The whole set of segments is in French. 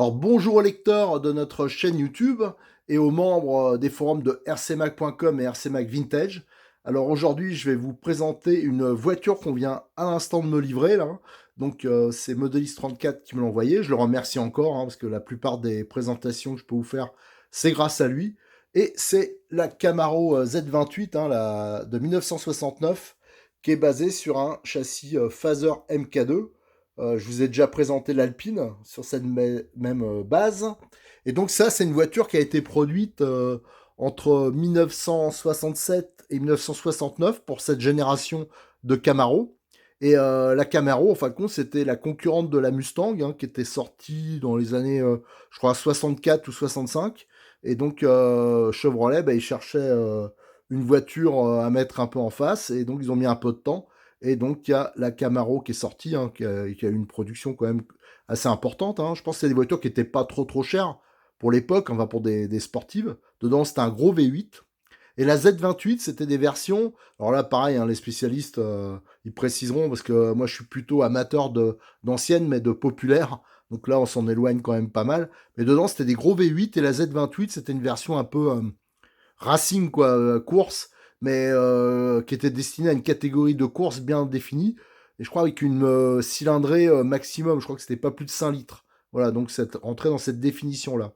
Alors bonjour aux lecteurs de notre chaîne YouTube et aux membres des forums de rcmac.com et rcmac Vintage. Alors aujourd'hui, je vais vous présenter une voiture qu'on vient à l'instant de me livrer là. Donc c'est Modelis 34 qui me l'a envoyé. Je le remercie encore parce que la plupart des présentations que je peux vous faire, c'est grâce à lui. Et c'est la Camaro Z28 de 1969 qui est basée sur un châssis Phaser MK2. Je vous ai déjà présenté l'Alpine sur cette même base. Et donc ça, c'est une voiture qui a été produite entre 1967 et 1969 pour cette génération de Camaro. Et la Camaro, en fin de compte, c'était la concurrente de la Mustang, qui était sortie dans les années, je crois, 64 ou 65. Et donc Chevrolet, bah, ils cherchaient une voiture à mettre un peu en face. Et donc ils ont mis un peu de temps. Et donc, il y a la Camaro qui est sortie, qui a eu une production quand même assez importante. Je pense que c'est des voitures qui n'étaient pas trop chères pour l'époque, enfin pour des sportives. Dedans, c'était un gros V8. Et la Z28, c'était des versions. Alors là, pareil, les spécialistes, ils préciseront, parce que moi, je suis plutôt amateur d'anciennes, mais de populaires. Donc là, on s'en éloigne quand même pas mal. Mais dedans, c'était des gros V8. Et la Z28, c'était une version un peu racing, quoi, course, mais qui était destiné à une catégorie de course bien définie. Et je crois avec une cylindrée maximum, je crois que c'était pas plus de 5 litres. Voilà, donc entrer dans cette définition-là.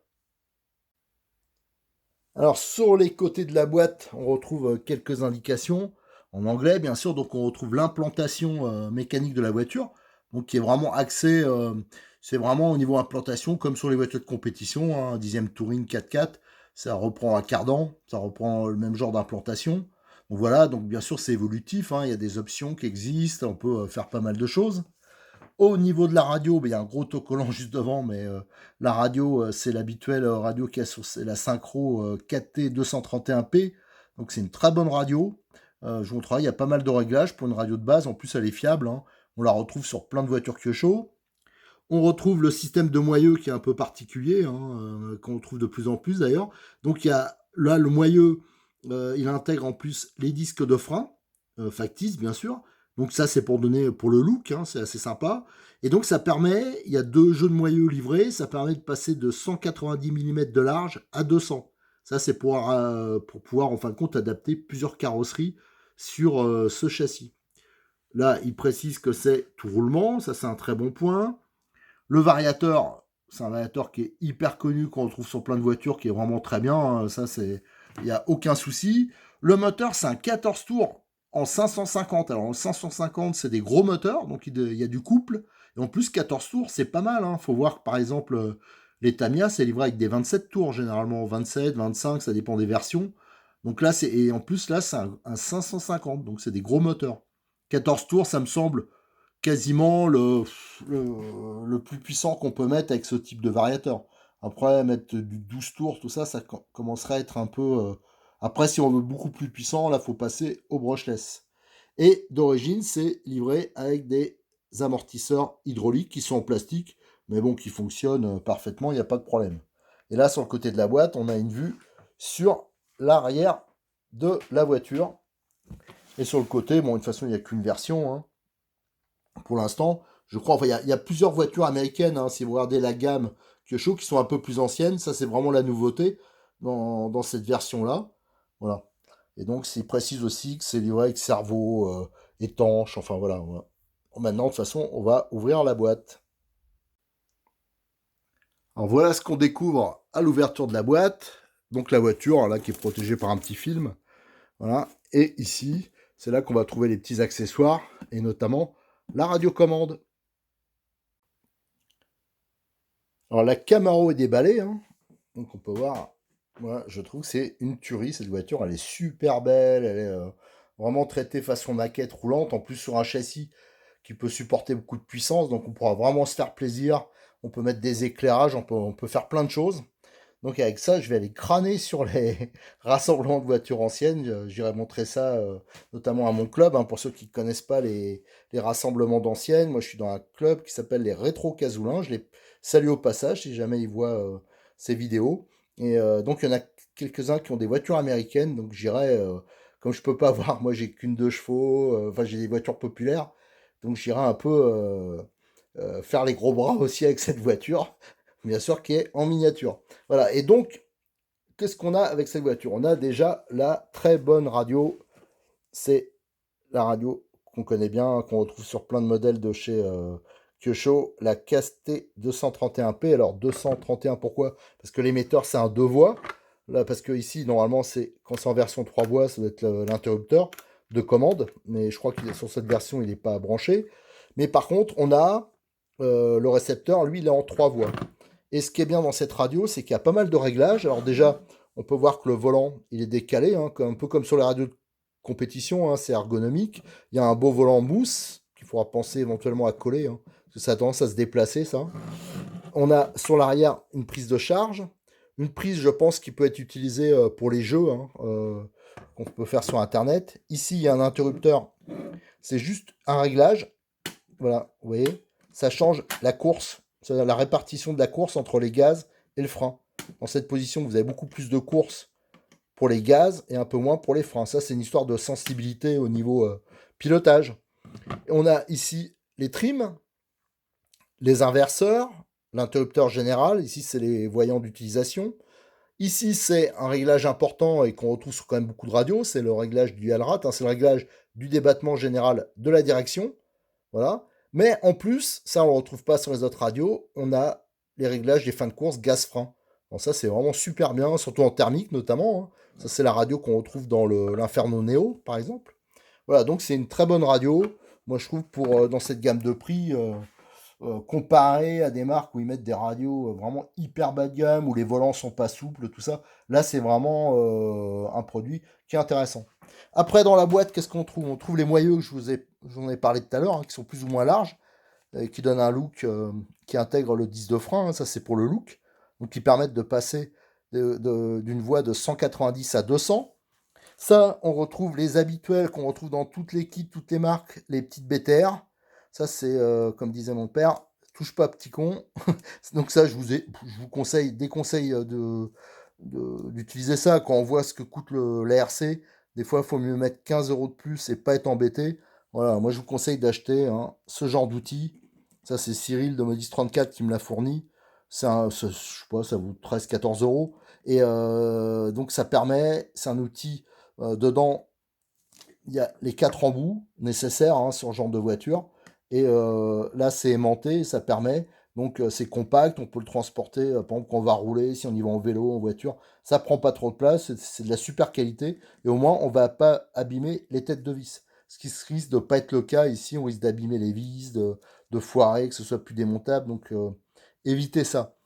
Alors sur les côtés de la boîte, on retrouve quelques indications en anglais, bien sûr. Donc on retrouve l'implantation mécanique de la voiture, donc qui est vraiment axée, c'est vraiment au niveau implantation comme sur les voitures de compétition, un dixième Touring 4x4, ça reprend un cardan, ça reprend le même genre d'implantation. Donc voilà, donc bien sûr c'est évolutif, il y a des options qui existent, on peut faire pas mal de choses. Au niveau de la radio, ben, il y a un gros autocollant juste devant, mais la radio, c'est l'habituelle radio qui a sur c'est la Synchro 4T 231p. Donc c'est une très bonne radio. Je vous montre, il y a pas mal de réglages pour une radio de base. En plus, elle est fiable. On la retrouve sur plein de voitures Kyosho. On retrouve le système de moyeu qui est un peu particulier, qu'on trouve de plus en plus d'ailleurs. Donc il y a là le moyeu, il intègre en plus les disques de frein, factices bien sûr. Donc ça c'est pour donner pour le look, c'est assez sympa. Et donc ça permet, il y a deux jeux de moyeu livrés, ça permet de passer de 190 mm de large à 200. Ça c'est pour pouvoir en fin de compte adapter plusieurs carrosseries sur ce châssis. Là, il précise que c'est tout roulement, ça c'est un très bon point. Le variateur, c'est un variateur qui est hyper connu, qu'on retrouve sur plein de voitures, qui est vraiment très bien. Ça, c'est, il n'y a aucun souci. Le moteur, c'est un 14 tours en 550. Alors, en 550, c'est des gros moteurs, donc il y a du couple. Et en plus, 14 tours, c'est pas mal. Il faut voir que, par exemple, les Tamiya, c'est livré avec des 27 tours, généralement 27, 25, ça dépend des versions. Donc là, et en plus, là, c'est un 550, donc c'est des gros moteurs. 14 tours, ça me semble quasiment le plus puissant qu'on peut mettre avec ce type de variateur. Après, mettre du 12 tours, tout ça, commencerait à être un peu... Après, si on veut beaucoup plus puissant, là, faut passer au brushless. Et d'origine, c'est livré avec des amortisseurs hydrauliques qui sont en plastique, mais bon, qui fonctionnent parfaitement, il n'y a pas de problème. Et là, sur le côté de la boîte, on a une vue sur l'arrière de la voiture. Et sur le côté, bon, de toute façon, il n'y a qu'une version, pour l'instant. Je crois, enfin, il y a plusieurs voitures américaines, si vous regardez la gamme Kyosho, qui sont un peu plus anciennes. Ça, c'est vraiment la nouveauté dans cette version-là. Voilà. Et donc, c'est précise aussi que c'est livré avec cerveau étanche. Enfin, voilà. Maintenant, de toute façon, on va ouvrir la boîte. Alors, voilà ce qu'on découvre à l'ouverture de la boîte. Donc, la voiture, là, qui est protégée par un petit film. Voilà. Et ici, c'est là qu'on va trouver les petits accessoires, et notamment la radiocommande. Alors la Camaro est déballée, donc on peut voir, moi je trouve que c'est une tuerie cette voiture, elle est super belle, elle est vraiment traitée façon maquette roulante, en plus sur un châssis qui peut supporter beaucoup de puissance, donc on pourra vraiment se faire plaisir, on peut mettre des éclairages, on peut faire plein de choses. Donc avec ça, je vais aller crâner sur les rassemblements de voitures anciennes. J'irai montrer ça notamment à mon club, hein, pour ceux qui ne connaissent pas les rassemblements d'anciennes. Moi, je suis dans un club qui s'appelle les Rétro Casoulins. Je les salue au passage si jamais ils voient ces vidéos. Et donc, il y en a quelques-uns qui ont des voitures américaines. Donc, j'irai, comme je peux pas voir, moi, j'ai qu'une 2 chevaux. Enfin, j'ai des voitures populaires. Donc, j'irai un peu faire les gros bras aussi avec cette voiture, bien sûr, qui est en miniature. Voilà, et donc, qu'est-ce qu'on a avec cette voiture? On a déjà la très bonne radio, c'est la radio qu'on connaît bien, qu'on retrouve sur plein de modèles de chez Kyosho, la KST 231P. Alors 231, pourquoi? Parce que l'émetteur c'est un 2 voix, là, parce que ici normalement c'est quand c'est en version 3 voix, ça doit être l'interrupteur de commande, mais je crois qu'il est sur cette version il n'est pas branché. Mais par contre on a le récepteur, lui il est en 3 voix. Et ce qui est bien dans cette radio, c'est qu'il y a pas mal de réglages. Alors déjà, on peut voir que le volant, il est décalé, hein, un peu comme sur les radios de compétition, hein, c'est ergonomique. Il y a un beau volant mousse qu'il faudra penser éventuellement à coller, hein, parce que ça a tendance à se déplacer, ça. On a sur l'arrière une prise de charge, une prise, je pense, qui peut être utilisée pour les jeux, hein, qu'on peut faire sur Internet. Ici, il y a un interrupteur, c'est juste un réglage. Voilà, vous voyez, ça change la course, c'est-à-dire la répartition de la course entre les gaz et le frein. Dans cette position, vous avez beaucoup plus de course pour les gaz et un peu moins pour les freins. Ça, c'est une histoire de sensibilité au niveau pilotage. Et on a ici les trims, les inverseurs, l'interrupteur général. Ici, c'est les voyants d'utilisation. Ici, c'est un réglage important et qu'on retrouve sur quand même beaucoup de radios. C'est le réglage du Allrad, hein, c'est le réglage du débattement général de la direction. Voilà. Mais en plus, ça on ne le retrouve pas sur les autres radios, on a les réglages des fins de course gaz-frein. Donc ça c'est vraiment super bien, surtout en thermique notamment, hein. Ça c'est la radio qu'on retrouve dans l'Inferno Neo par exemple. Voilà, donc c'est une très bonne radio. Moi je trouve pour dans cette gamme de prix, comparé à des marques où ils mettent des radios vraiment hyper bas de gamme, où les volants sont pas souples, tout ça, là c'est vraiment un produit qui est intéressant. Après dans la boîte, qu'est-ce qu'on trouve? On trouve les moyeux que j'en ai parlé tout à l'heure, hein, qui sont plus ou moins larges, qui donnent un look qui intègre le disque de frein, hein, ça c'est pour le look, donc qui permettent de passer d'une voie de 190 à 200. Ça, on retrouve les habituels qu'on retrouve dans toutes les kits, toutes les marques, les petites BTR. Ça, c'est, comme disait mon père, touche pas petit con. Donc ça, je vous conseille, déconseille d'utiliser ça quand on voit ce que coûte l'ARC. Des fois, il faut mieux mettre 15 euros de plus et pas être embêté. Voilà, moi je vous conseille d'acheter, hein, ce genre d'outil. Ça, c'est Cyril de Modis 34 qui me l'a fourni. Je sais pas, ça vaut 13-14 euros. Et donc ça permet, c'est un outil, dedans, il y a les 4 embouts nécessaires, hein, sur ce genre de voiture. Et là, c'est aimanté, et ça permet. Donc, c'est compact, on peut le transporter, par exemple, quand on va rouler, si on y va en vélo, en voiture. Ça prend pas trop de place, c'est de la super qualité. Et au moins, on va pas abîmer les têtes de vis. Ce qui se risque de pas être le cas ici, on risque d'abîmer les vis, de foirer, que ce soit plus démontable. Donc, évitez ça.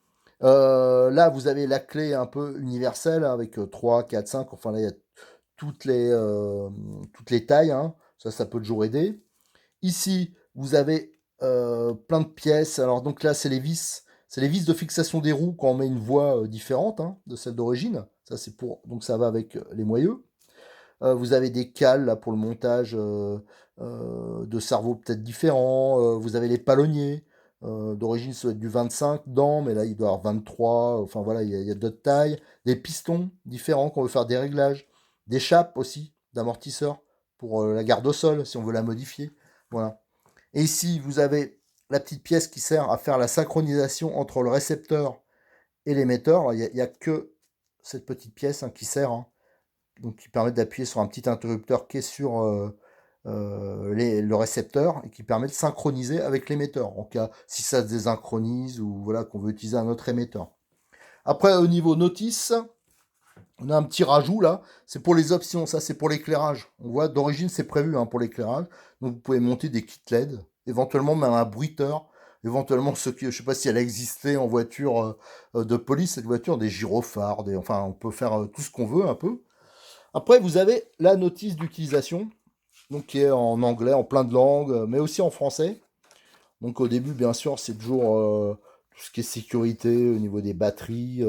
Là, vous avez la clé un peu universelle, hein, avec 3, 4, 5. Enfin, là, il y a toutes les, euh, toutes les tailles, hein. Ça peut toujours aider. Ici, vous avez plein de pièces. Alors, donc là, c'est les vis de fixation des roues quand on met une voie différente, hein, de celle d'origine. Ça, c'est pour, donc ça va avec les moyeux. Vous avez des cales là, pour le montage de cerveaux peut-être différents. Vous avez les palonniers. D'origine, ça doit être du 25 dents, mais là, il doit y avoir 23. Enfin voilà, il y a d'autres tailles. Des pistons différents qu'on veut faire des réglages. Des chapes aussi, d'amortisseurs pour la garde au sol, si on veut la modifier. Voilà. Et ici, vous avez la petite pièce qui sert à faire la synchronisation entre le récepteur et l'émetteur. Il y a que cette petite pièce, hein, qui sert, hein, donc qui permet d'appuyer sur un petit interrupteur qui est sur le récepteur et qui permet de synchroniser avec l'émetteur en cas si ça se désynchronise ou voilà qu'on veut utiliser un autre émetteur. Après au niveau notice, on a un petit rajout là, c'est pour les options, ça c'est pour l'éclairage. On voit d'origine c'est prévu, hein, pour l'éclairage, donc vous pouvez monter des kits LED, éventuellement même un bruiteur, éventuellement ce qui, je sais pas si elle existait en voiture de police cette voiture, des gyrophares, enfin on peut faire tout ce qu'on veut un peu. Après, vous avez la notice d'utilisation, donc qui est en anglais, en plein de langues, mais aussi en français. Donc au début, bien sûr, c'est tout ce qui est sécurité au niveau des batteries.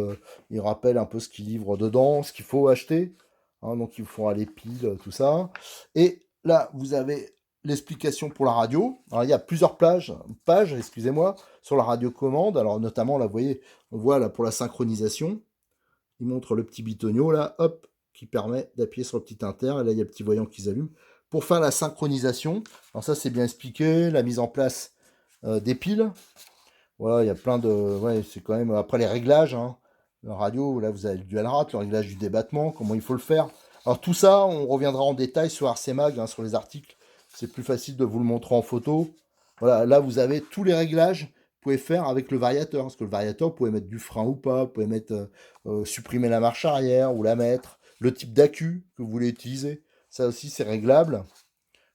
Il rappelle un peu ce qu'il livre dedans, ce qu'il faut acheter. Hein, donc il faut aller pile, tout ça. Et là, vous avez l'explication pour la radio. Alors il y a plusieurs pages, excusez-moi, sur la radiocommande. Alors notamment, là, vous voyez, on voit là pour la synchronisation. Il montre le petit bitonio là, hop, qui permet d'appuyer sur le petit inter. Et là, il y a le petit voyant qui s'allume. Pour faire la synchronisation, alors ça c'est bien expliqué, la mise en place des piles. Voilà, il y a plein de... Ouais, c'est quand même... Après les réglages, hein, la radio, là vous avez le dual rate, le réglage du débattement, comment il faut le faire. Alors tout ça, on reviendra en détail sur RC Mag, hein, sur les articles. C'est plus facile de vous le montrer en photo. Voilà, là vous avez tous les réglages que vous pouvez faire avec le variateur. Parce que le variateur, vous pouvez mettre du frein ou pas, vous pouvez mettre supprimer la marche arrière ou la mettre, le type d'accu que vous voulez utiliser. Ça aussi, c'est réglable.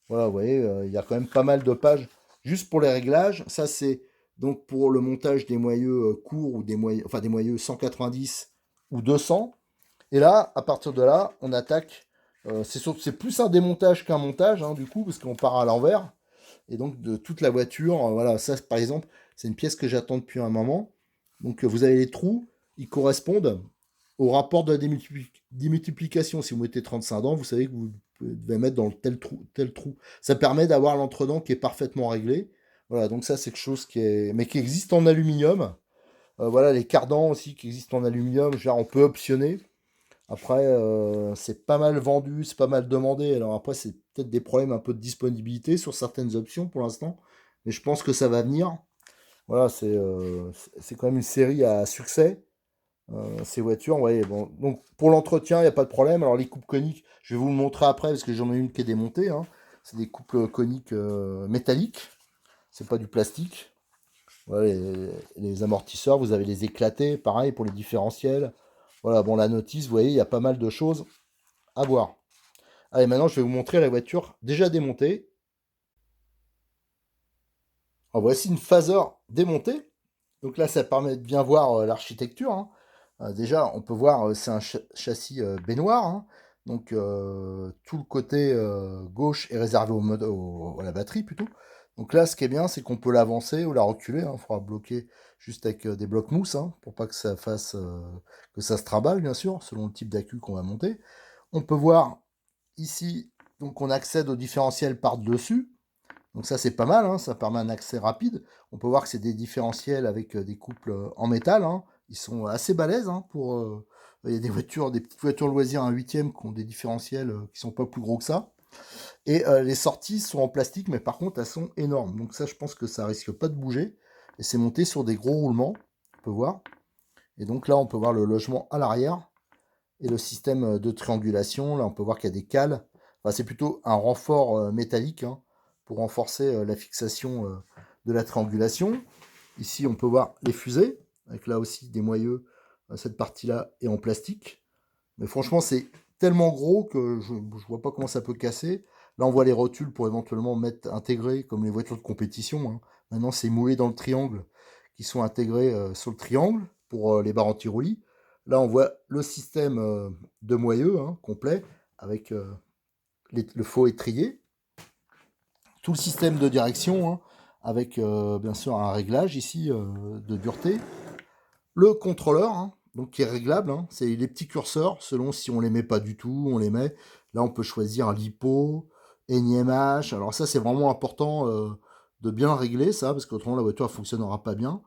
Voilà, vous voyez, il y a quand même pas mal de pages juste pour les réglages. Ça, c'est donc pour le montage des moyeux courts ou des moyeux, enfin des moyeux 190 ou 200. Et là, à partir de là, on attaque. C'est plus un démontage qu'un montage, hein, du coup, parce qu'on part à l'envers. Et donc, de toute la voiture, voilà, ça, par exemple, c'est une pièce que j'attends depuis un moment. Donc, vous avez les trous, ils correspondent au rapport de la démultiplication. Si vous mettez 35 dents, vous savez que vous devez mettre dans tel trou, tel trou. Ça permet d'avoir l'entredent qui est parfaitement réglé. Voilà, donc ça, c'est quelque chose qui est... mais qui existe en aluminium. Voilà, les cardans aussi qui existent en aluminium, genre on peut optionner. Après, c'est pas mal vendu, c'est pas mal demandé. Alors après, c'est peut-être des problèmes un peu de disponibilité sur certaines options pour l'instant. Mais je pense que ça va venir. Voilà, c'est quand même une série à succès. Ces voitures, ouais, bon. Donc pour l'entretien, il n'y a pas de problème. Alors les coupes coniques, je vais vous le montrer après parce que j'en ai une qui est démontée, hein. C'est des coupes coniques métalliques. C'est pas du plastique. Voilà, les amortisseurs, vous avez les éclatés, pareil pour les différentiels. Voilà, bon, la notice, vous voyez, il y a pas mal de choses à voir. Allez, maintenant, je vais vous montrer la voiture déjà démontée. Alors, voici une phaser démontée. Donc là, ça permet de bien voir l'architecture, hein. Déjà, on peut voir, c'est un châssis baignoire, hein. Donc, tout le côté gauche est réservé à la batterie plutôt. Donc là, ce qui est bien, c'est qu'on peut l'avancer ou la reculer, hein. Il faudra bloquer juste avec des blocs mousse, hein, pour pas que ça fasse que ça se trimballe, bien sûr, selon le type d'accu qu'on va monter. On peut voir ici, donc on accède au différentiel par-dessus. Donc ça, c'est pas mal, hein, ça permet un accès rapide. On peut voir que c'est des différentiels avec des couples en métal, hein. Ils sont assez balèzes, hein, pour... il y a des voitures, des petites voitures loisirs 1/8 qui ont des différentiels qui sont pas plus gros que ça. Et les sorties sont en plastique, mais par contre, elles sont énormes. Donc ça, je pense que ça risque pas de bouger. Et c'est monté sur des gros roulements, on peut voir. Et donc là, on peut voir le logement à l'arrière et le système de triangulation. Là, on peut voir qu'il y a des cales. Enfin, c'est plutôt un renfort métallique, hein, pour renforcer la fixation de la triangulation. Ici, on peut voir les fusées, avec là aussi des moyeux. Cette partie-là est en plastique. Mais franchement, c'est tellement gros que je ne vois pas comment ça peut casser. Là, on voit les rotules pour éventuellement mettre intégrés, comme les voitures de compétition, hein. Maintenant, c'est moulé dans le triangle, qui sont intégrés sur le triangle pour les barres anti-roulis. Là, on voit le système de moyeux, hein, complet, avec le faux étrier. Tout le système de direction, hein, avec bien sûr un réglage ici de dureté. Le contrôleur, hein, donc qui est réglable, hein, c'est les petits curseurs, selon si on les met pas du tout, on les met. Là, on peut choisir l'hypo, NIMH. Alors ça, c'est vraiment important de bien régler ça, parce qu'autrement, la voiture ne fonctionnera pas bien.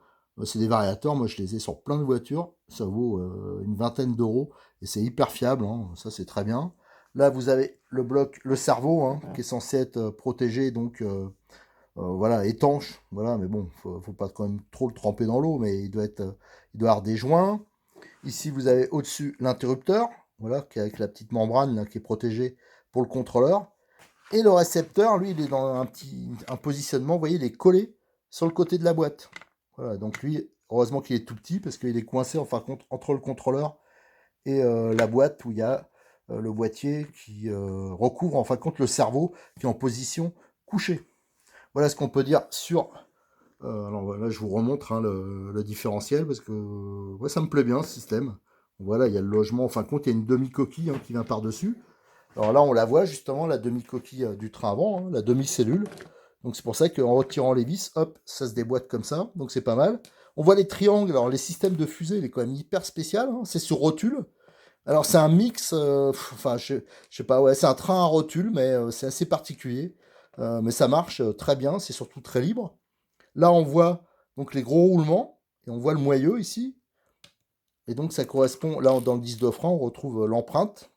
C'est des variateurs, moi je les ai sur plein de voitures, ça vaut une vingtaine d'euros, et c'est hyper fiable, hein, ça c'est très bien. Là, vous avez le bloc, le cerveau, hein, qui est censé être protégé, donc voilà, étanche, voilà, mais bon, faut pas quand même trop le tremper dans l'eau, mais il doit avoir des joints. Ici, vous avez au-dessus l'interrupteur, voilà, qui est avec la petite membrane là, qui est protégée pour le contrôleur. Et le récepteur, lui, il est dans un positionnement, vous voyez, il est collé sur le côté de la boîte. Voilà, donc lui, heureusement qu'il est tout petit, parce qu'il est coincé, en fin de compte, entre le contrôleur et la boîte où il y a le boîtier qui recouvre, en fin de compte, le cerveau qui est en position couchée. Voilà ce qu'on peut dire sur... alors là, je vous remontre, hein, le différentiel, parce que ouais, ça me plaît bien, ce système. Voilà, il y a le logement, en fin de compte, il y a une demi-coquille, hein, qui vient par-dessus. Alors là, on la voit, justement, la demi-coquille du train avant, hein, la demi-cellule. Donc c'est pour ça qu'en retirant les vis, hop, ça se déboîte comme ça, donc c'est pas mal. On voit les triangles. Alors, les systèmes de fusée, il est quand même hyper spécial, hein. C'est sur rotule. Alors, c'est un mix. Enfin, je sais pas, ouais, c'est un train à rotule, mais c'est assez particulier. Mais ça marche très bien. C'est surtout très libre. Là, on voit donc les gros roulements. Et on voit le moyeu ici. Et donc, ça correspond. Là, dans le disque de frein, on retrouve l'empreinte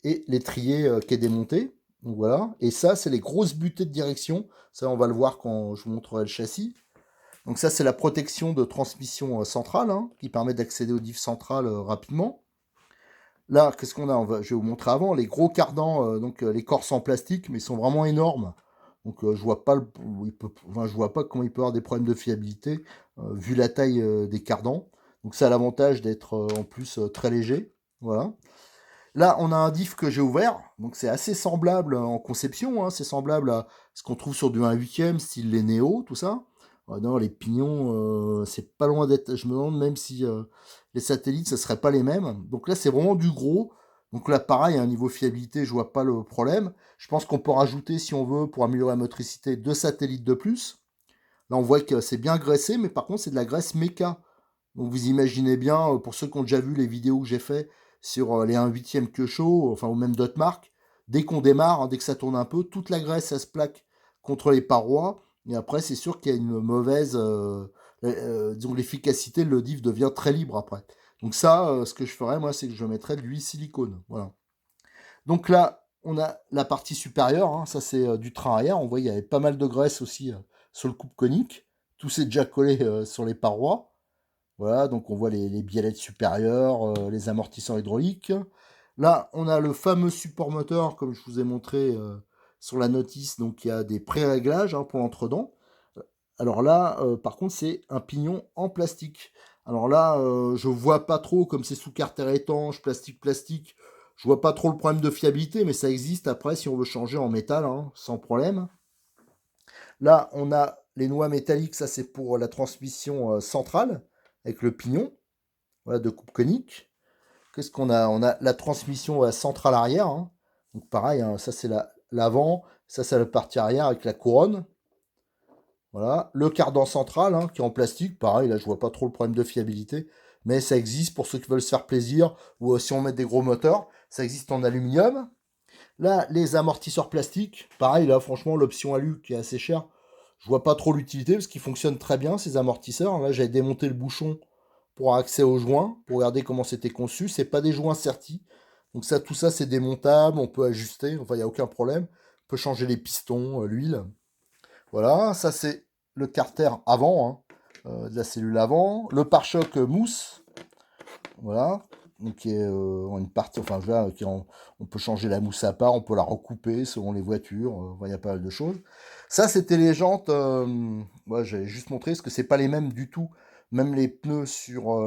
et l'étrier qui est démonté. Donc voilà. Et ça, c'est les grosses butées de direction. Ça, on va le voir quand je vous montrerai le châssis. Donc ça, c'est la protection de transmission centrale, hein, qui permet d'accéder au diff central rapidement. Là, qu'est-ce qu'on a? Je vais vous montrer avant. Les gros cardans, donc les corses en plastique, mais ils sont vraiment énormes. Donc je vois pas je vois pas comment il peut y avoir des problèmes de fiabilité vu la taille des cardans. Donc ça a l'avantage d'être en plus très léger. Voilà. Là, on a un diff que j'ai ouvert, donc c'est assez semblable en conception, hein, c'est semblable à ce qu'on trouve sur du 1/8, style les Néo, tout ça. Non, les pignons, c'est pas loin d'être. Je me demande même si les satellites, ce serait pas les mêmes. Donc là, c'est vraiment du gros. Donc là, pareil, à un niveau fiabilité, je vois pas le problème. Je pense qu'on peut rajouter, si on veut, pour améliorer la motricité, 2 satellites de plus. Là, on voit que c'est bien graissé, mais par contre, c'est de la graisse méca. Donc vous imaginez bien, pour ceux qui ont déjà vu les vidéos que j'ai fait sur les 1/8 que chaud, enfin ou même d'autres marques, dès qu'on démarre, hein, dès que ça tourne un peu, toute la graisse, ça se plaque contre les parois. Et après, c'est sûr qu'il y a une mauvaise... disons l'efficacité, le diff devient très libre après. Donc ça, ce que je ferais, moi, c'est que je mettrais de l'huile silicone. Voilà. Donc là, on a la partie supérieure, hein, ça c'est du train arrière. On voit il y avait pas mal de graisse aussi sur le coupe conique. Tout s'est déjà collé sur les parois. Voilà, donc on voit les biellettes supérieures, les amortisseurs hydrauliques. Là, on a le fameux support moteur, comme je vous ai montré sur la notice. Donc il y a des pré-réglages hein, pour l'entredent. Alors là, par contre, c'est un pignon en plastique. Alors là, je vois pas trop, comme c'est sous carter étanche, plastique, je vois pas trop le problème de fiabilité, mais ça existe après si on veut changer en métal, hein, sans problème. Là, on a les noix métalliques, ça c'est pour la transmission centrale, avec le pignon, voilà, de coupe conique. Qu'est-ce qu'on a? On a la transmission centrale arrière, hein. Donc pareil, hein, ça c'est l'avant, ça c'est la partie arrière avec la couronne. Voilà, le cardan central hein, qui est en plastique, pareil, là je vois pas trop le problème de fiabilité, mais ça existe pour ceux qui veulent se faire plaisir, ou si on met des gros moteurs, ça existe en aluminium. Là, les amortisseurs plastiques, pareil, là franchement l'option alu qui est assez chère, je vois pas trop l'utilité parce qu'ils fonctionnent très bien ces amortisseurs. Là j'avais démonté le bouchon pour avoir accès aux joints, pour regarder comment c'était conçu, c'est pas des joints sertis, donc ça, tout ça c'est démontable, on peut ajuster, enfin il n'y a aucun problème, on peut changer les pistons, l'huile. Voilà, ça c'est le carter avant, hein, de la cellule avant. Le pare-choc mousse, voilà. Donc qui est en une partie, enfin voilà, on peut changer la mousse à part, on peut la recouper selon les voitures, il y a pas mal de choses. Ça c'était les jantes, ouais, j'avais juste montré parce que c'est pas les mêmes du tout, même les pneus sur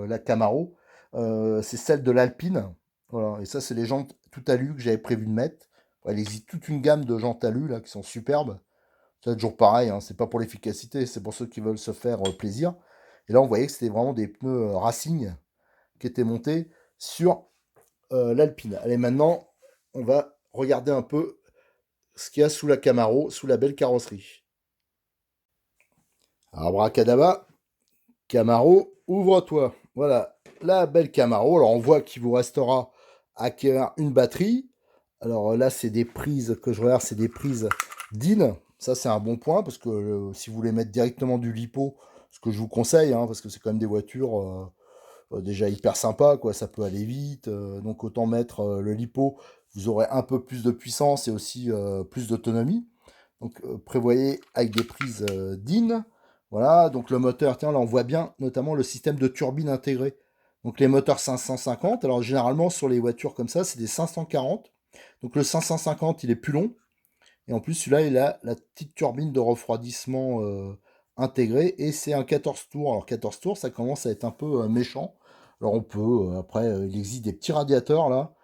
la Camaro, c'est celle de l'Alpine, voilà. Et ça c'est les jantes tout alu que j'avais prévu de mettre. Ouais, il existe toute une gamme de jantes alu là qui sont superbes. C'est toujours pareil, hein, c'est pas pour l'efficacité, c'est pour ceux qui veulent se faire plaisir. Et là, on voyait que c'était vraiment des pneus Racing qui étaient montés sur l'Alpine. Allez, maintenant, on va regarder un peu ce qu'il y a sous la Camaro, sous la belle carrosserie. Abracadabra, Camaro, ouvre-toi. Voilà, la belle Camaro. Alors, on voit qu'il vous restera à acquérir une batterie. Alors là, c'est des prises que je regarde, c'est des prises DIN. Ça, c'est un bon point parce que si vous voulez mettre directement du lipo, ce que je vous conseille, hein, parce que c'est quand même des voitures déjà hyper sympas, quoi. Ça peut aller vite. Donc autant mettre le lipo, vous aurez un peu plus de puissance et aussi plus d'autonomie. Donc prévoyez avec des prises DIN. Voilà, donc le moteur, tiens, là on voit bien notamment le système de turbine intégré. Donc les moteurs 550, alors généralement sur les voitures comme ça, c'est des 540. Donc le 550, il est plus long. Et en plus, celui-là, il a la petite turbine de refroidissement intégrée. Et c'est un 14 tours. Alors 14 tours, ça commence à être un peu méchant. Alors on peut, après, il existe des petits radiateurs là.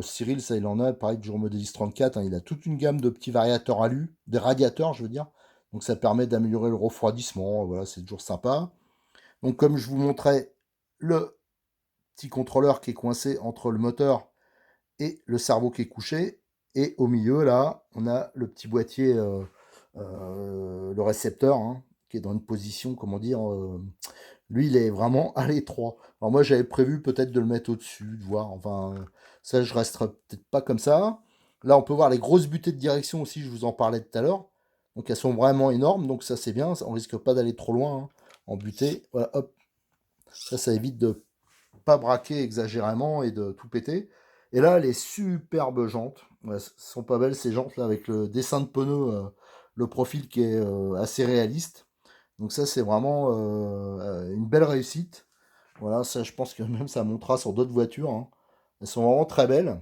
Cyril, ça il en a, pareil que je remodélise 34, hein, il a toute une gamme de petits variateurs alu, des radiateurs je veux dire. Donc ça permet d'améliorer le refroidissement, voilà, c'est toujours sympa. Donc comme je vous montrais, le petit contrôleur qui est coincé entre le moteur et le cerveau qui est couché. Et au milieu, là, on a le petit boîtier, le récepteur, hein, qui est dans une position, comment dire, lui, il est vraiment à l'étroit. Alors moi, j'avais prévu peut-être de le mettre au-dessus, de voir. Enfin, ça, je resterai peut-être pas comme ça. Là, on peut voir les grosses butées de direction aussi, je vous en parlais tout à l'heure. Donc, elles sont vraiment énormes, donc ça, c'est bien. On risque pas d'aller trop loin hein, en butée. Voilà, hop. Ça évite de pas braquer exagérément et de tout péter. Et là, les superbes jantes. Ouais, sont pas belles ces jantes là avec le dessin de pneus, le profil qui est assez réaliste. Donc ça, c'est vraiment une belle réussite. Voilà, ça, je pense que même ça montera sur d'autres voitures, hein. Elles sont vraiment très belles.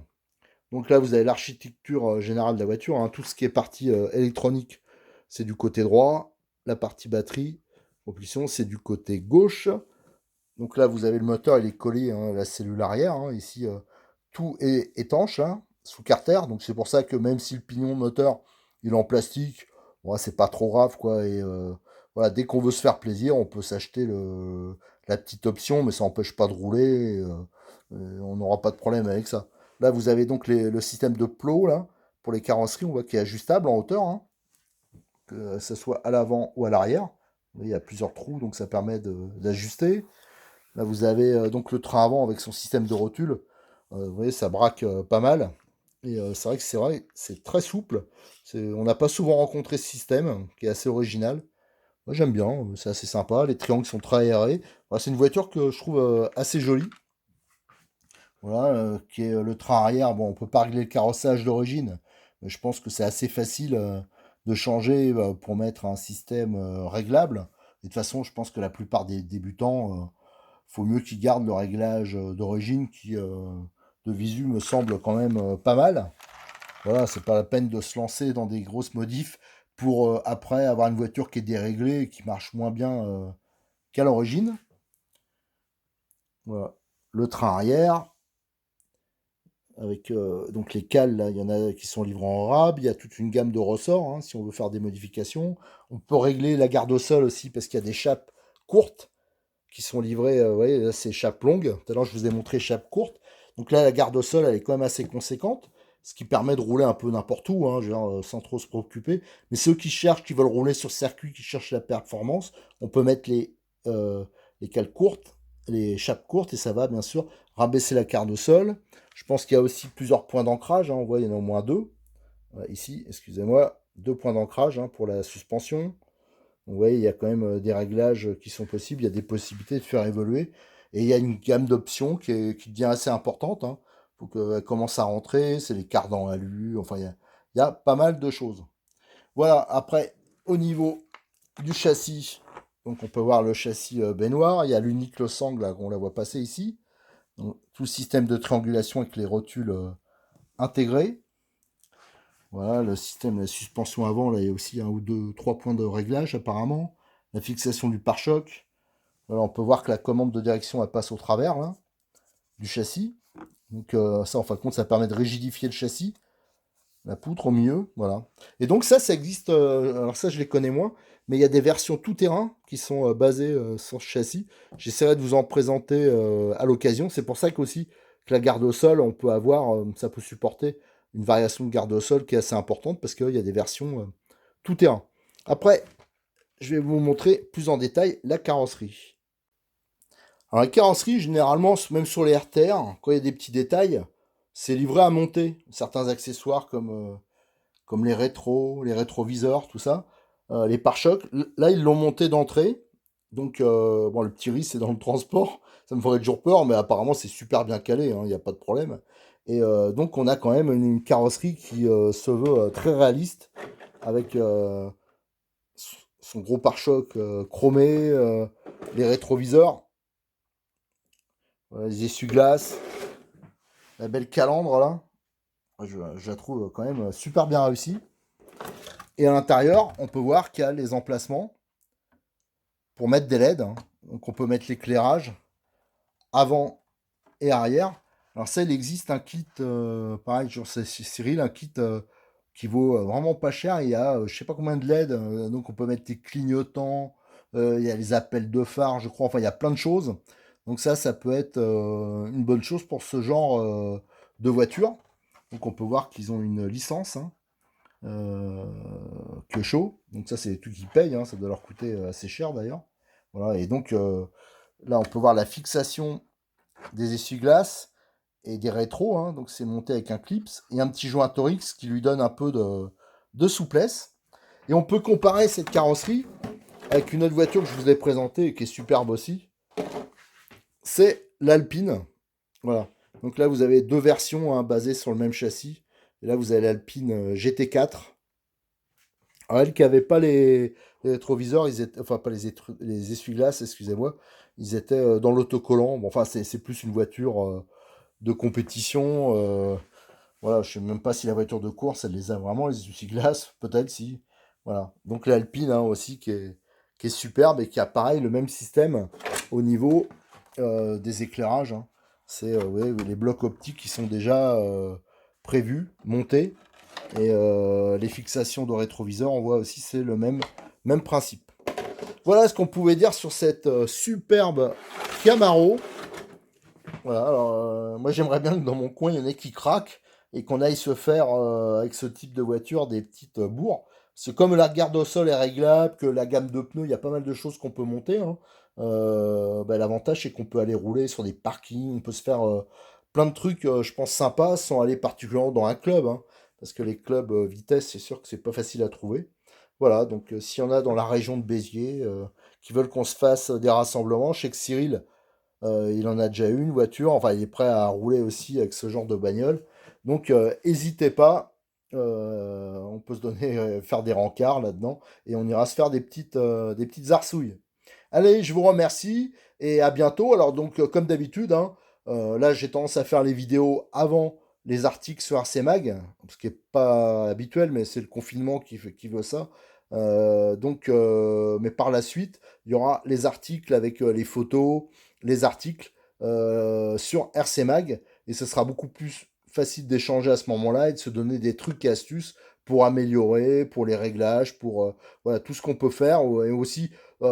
Donc là, vous avez l'architecture générale de la voiture, hein. Tout ce qui est partie électronique, c'est du côté droit. La partie batterie, propulsion, c'est du côté gauche. Donc là, vous avez le moteur, il est collé hein, à la cellule arrière. Hein. Ici, tout est étanche hein, sous carter. Donc c'est pour ça que même si le pignon moteur, il est en plastique, bon, c'est pas trop grave. Quoi. Et voilà, dès qu'on veut se faire plaisir, on peut s'acheter la petite option, mais ça n'empêche pas de rouler. On n'aura pas de problème avec ça. Là, vous avez donc le système de plot là, pour les carrosseries, on voit qu'il est ajustable en hauteur, hein, que ce soit à l'avant ou à l'arrière. Il y a plusieurs trous, donc ça permet d'ajuster. Là, vous avez donc le train avant avec son système de rotule. Vous voyez, ça braque pas mal. Et c'est vrai, c'est très souple. On n'a pas souvent rencontré ce système qui est assez original. Moi, j'aime bien, c'est assez sympa. Les triangles sont très aérés. Voilà, c'est une voiture que je trouve assez jolie. Voilà, qui est le train arrière. Bon, on peut pas régler le carrossage d'origine, mais je pense que c'est assez facile de changer pour mettre un système réglable. Et de toute façon, je pense que la plupart des débutants faut mieux qu'ils gardent le réglage d'origine qui, de visu, me semble quand même pas mal. Voilà, c'est pas la peine de se lancer dans des grosses modifs pour après avoir une voiture qui est déréglée et qui marche moins bien qu'à l'origine. Voilà. Le train arrière, avec donc les cales, là, il y en a qui sont livrés en rab, il y a toute une gamme de ressorts hein, si on veut faire des modifications. On peut régler la garde au sol aussi parce qu'il y a des chapes courtes qui sont livrées, vous voyez, là c'est chape longue. Tout à l'heure je vous ai montré chape courte. Donc là la garde au sol elle est quand même assez conséquente, ce qui permet de rouler un peu n'importe où, hein, genre, sans trop se préoccuper. Mais ceux qui cherchent, qui veulent rouler sur circuit, qui cherchent la performance, on peut mettre les cales courtes, les chapes courtes, et ça va bien sûr rabaisser la garde au sol. Je pense qu'il y a aussi plusieurs points d'ancrage, hein, on voit il y en a au moins deux. Voilà, ici, excusez-moi, deux points d'ancrage hein, pour la suspension. Vous voyez, il y a quand même des réglages qui sont possibles, il y a des possibilités de faire évoluer. Et il y a une gamme d'options qui devient assez importante. Hein. Faut qu'elle commence à rentrer, c'est les cardans alu, enfin il y a pas mal de choses. Voilà, après, au niveau du châssis, donc on peut voir le châssis baignoire, il y a l'unique losangle, là, on la voit passer ici. Donc, tout le système de triangulation avec les rotules intégrés. Voilà, le système, la suspension avant, là, il y a aussi un ou deux, trois points de réglage apparemment. La fixation du pare-choc. Voilà, on peut voir que la commande de direction, elle passe au travers là, du châssis. Donc ça, en fin de compte, ça permet de rigidifier le châssis. La poutre au milieu, voilà. Et donc ça existe, alors ça je les connais moins, mais il y a des versions tout-terrain qui sont basées sur ce châssis. J'essaierai de vous en présenter à l'occasion. C'est pour ça qu'aussi que la garde au sol, on peut avoir, ça peut supporter une variation de garde au sol qui est assez importante parce qu'il y a des versions tout-terrain. Après, je vais vous montrer plus en détail la carrosserie. Alors la carrosserie, généralement, même sur les RTR, quand il y a des petits détails, c'est livré à monter. Certains accessoires comme les rétroviseurs, tout ça, les pare-chocs. Là, ils l'ont monté d'entrée. Donc, bon, le petit risque, c'est dans le transport. Ça me ferait toujours peur, mais apparemment, c'est super bien calé, hein, il n'y a pas de problème. Et donc, on a quand même une carrosserie qui se veut très réaliste, avec son gros pare-choc chromé, les rétroviseurs, les essuie-glaces, la belle calandre, là. Je la trouve quand même super bien réussie. Et à l'intérieur, on peut voir qu'il y a les emplacements pour mettre des LED. Hein. Donc on peut mettre l'éclairage avant et arrière. Alors ça, il existe un kit, pareil, sur Cyril, un kit qui vaut vraiment pas cher. Il y a je sais pas combien de LED. Donc on peut mettre des clignotants. Il y a les appels de phare, je crois. Enfin, il y a plein de choses. Donc ça peut être une bonne chose pour ce genre de voiture. Donc on peut voir qu'ils ont une licence. Hein. euh, que chaud. Donc ça, c'est des trucs qui payent, hein, ça doit leur coûter assez cher d'ailleurs. Voilà, et donc là, on peut voir la fixation des essuie-glaces et des rétros, hein, donc c'est monté avec un clips et un petit joint Torix qui lui donne un peu de souplesse. Et on peut comparer cette carrosserie avec une autre voiture que je vous ai présentée et qui est superbe aussi. C'est l'Alpine. Voilà. Donc là, vous avez deux versions hein, basées sur le même châssis. Et là, vous avez l'Alpine GT4. Alors, elle qui n'avait pas les rétroviseurs, ils étaient, enfin pas les essuie-glaces, excusez-moi, ils étaient dans l'autocollant. Bon, enfin, c'est plus une voiture de compétition. Voilà, je sais même pas si la voiture de course, elle les a vraiment, les essuie-glaces. Peut-être si. Voilà. Donc l'Alpine hein, aussi qui est superbe et qui a pareil le même système au niveau des éclairages. Hein. C'est ouais, les blocs optiques qui sont déjà prévus, montés. Et les fixations de rétroviseur, on voit aussi c'est le même principe. Voilà ce qu'on pouvait dire sur cette superbe Camaro. Voilà, alors, moi j'aimerais bien que dans mon coin il y en ait qui craquent et qu'on aille se faire avec ce type de voiture des petites bourres. C'est comme la garde au sol est réglable, que la gamme de pneus, il y a pas mal de choses qu'on peut monter. Hein. Bah, l'avantage c'est qu'on peut aller rouler sur des parkings, on peut se faire plein de trucs, je pense, sympas sans aller particulièrement dans un club. Hein, parce que les clubs vitesse, c'est sûr que c'est pas facile à trouver. Voilà, donc s'il y en a dans la région de Béziers qui veulent qu'on se fasse des rassemblements, je sais que Cyril, il en a déjà eu une voiture, enfin il est prêt à rouler aussi avec ce genre de bagnole. Donc n'hésitez pas, on peut se donner, faire des rencarts là-dedans, et on ira se faire des petites arsouilles. Allez, je vous remercie, et à bientôt. Alors donc comme d'habitude, hein, là j'ai tendance à faire les vidéos avant les articles sur RC Mag, ce qui n'est pas habituel, mais c'est le confinement qui veut ça. Mais par la suite, il y aura les articles avec les photos, les articles sur RC Mag et ce sera beaucoup plus facile d'échanger à ce moment-là et de se donner des trucs et astuces pour améliorer, pour les réglages, pour voilà, tout ce qu'on peut faire et aussi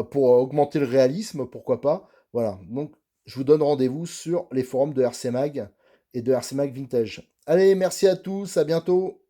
pour augmenter le réalisme, pourquoi pas. Voilà, donc je vous donne rendez-vous sur les forums de RC Mag et de RC Mag Vintage. Allez, merci à tous, à bientôt.